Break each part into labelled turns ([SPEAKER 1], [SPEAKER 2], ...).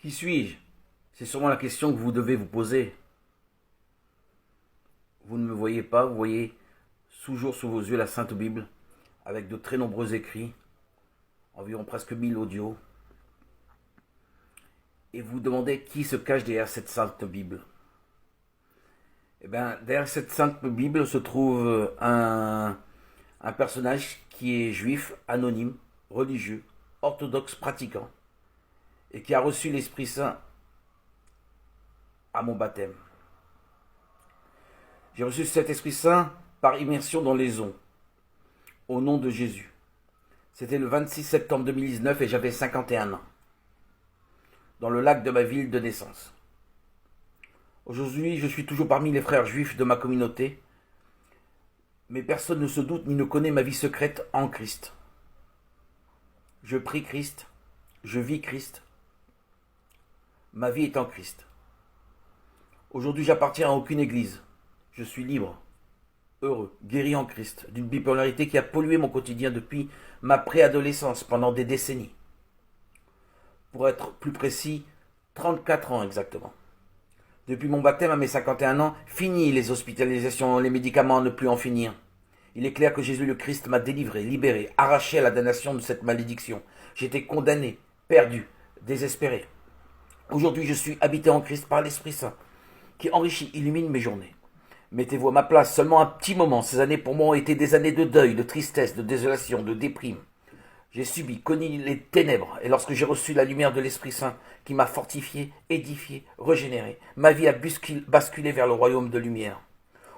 [SPEAKER 1] Qui suis-je? C'est sûrement la question que vous devez vous poser. Vous ne me voyez pas, vous voyez toujours sous vos yeux la Sainte Bible, avec de très nombreux écrits, environ presque 1000 audios. Et vous vous demandez qui se cache derrière cette Sainte Bible. Eh bien, derrière cette Sainte Bible se trouve un personnage qui est juif, anonyme, religieux, orthodoxe, pratiquant, et qui a reçu l'Esprit Saint à mon baptême. J'ai reçu cet Esprit Saint par immersion dans les eaux, au nom de Jésus. C'était le 26 septembre 2019 et j'avais 51 ans, dans le lac de ma ville de naissance. Aujourd'hui, je suis toujours parmi les frères juifs de ma communauté, mais personne ne se doute ni ne connaît ma vie secrète en Christ. Je prie Christ, je vis Christ, ma vie est en Christ. Aujourd'hui, j'appartiens à aucune église. Je suis libre, heureux, guéri en Christ, d'une bipolarité qui a pollué mon quotidien depuis ma préadolescence pendant des décennies. Pour être plus précis, 34 ans exactement. Depuis mon baptême à mes 51 ans, fini les hospitalisations, les médicaments, ne plus en finir. Il est clair que Jésus le Christ m'a délivré, libéré, arraché à la damnation de cette malédiction. J'étais condamné, perdu, désespéré. Aujourd'hui, je suis habité en Christ par l'Esprit Saint, qui enrichit, illumine mes journées. Mettez-vous à ma place seulement un petit moment. Ces années pour moi ont été des années de deuil, de tristesse, de désolation, de déprime. J'ai subi, connu les ténèbres, et lorsque j'ai reçu la lumière de l'Esprit Saint, qui m'a fortifié, édifié, régénéré, ma vie a basculé vers le royaume de lumière.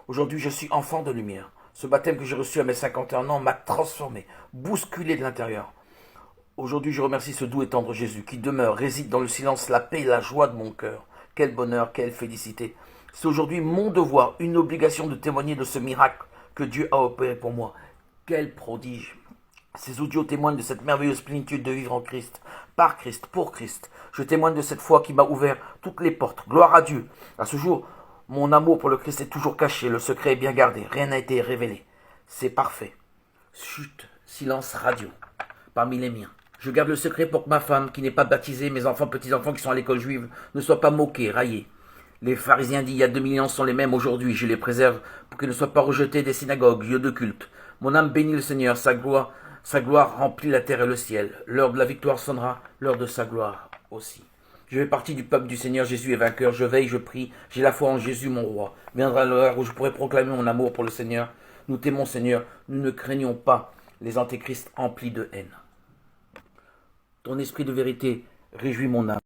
[SPEAKER 1] Aujourd'hui, je suis enfant de lumière. Ce baptême que j'ai reçu à mes 51 ans m'a transformé, bousculé de l'intérieur. Aujourd'hui, je remercie ce doux et tendre Jésus qui demeure, réside dans le silence, la paix et la joie de mon cœur. Quel bonheur, quelle félicité. C'est aujourd'hui mon devoir, une obligation de témoigner de ce miracle que Dieu a opéré pour moi. Quel prodige! Ces audios témoignent de cette merveilleuse plénitude de vivre en Christ, par Christ, pour Christ. Je témoigne de cette foi qui m'a ouvert toutes les portes. Gloire à Dieu. À ce jour, mon amour pour le Christ est toujours caché, le secret est bien gardé, rien n'a été révélé. C'est parfait. Chut, silence radio, parmi les miens. Je garde le secret pour que ma femme, qui n'est pas baptisée, mes enfants, petits-enfants qui sont à l'école juive, ne soient pas moqués, raillés. Les pharisiens d'il y a 2000 ans sont les mêmes aujourd'hui. Je les préserve pour qu'ils ne soient pas rejetés des synagogues, lieux de culte. Mon âme bénit le Seigneur, sa gloire remplit la terre et le ciel. L'heure de la victoire sonnera, l'heure de sa gloire aussi. Je fais partie du peuple du Seigneur, Jésus est vainqueur. Je veille, je prie, j'ai la foi en Jésus mon roi. Viendra l'heure où je pourrai proclamer mon amour pour le Seigneur. Nous t'aimons Seigneur, nous ne craignons pas les antéchrists emplis de haine. Ton esprit de vérité réjouit mon âme.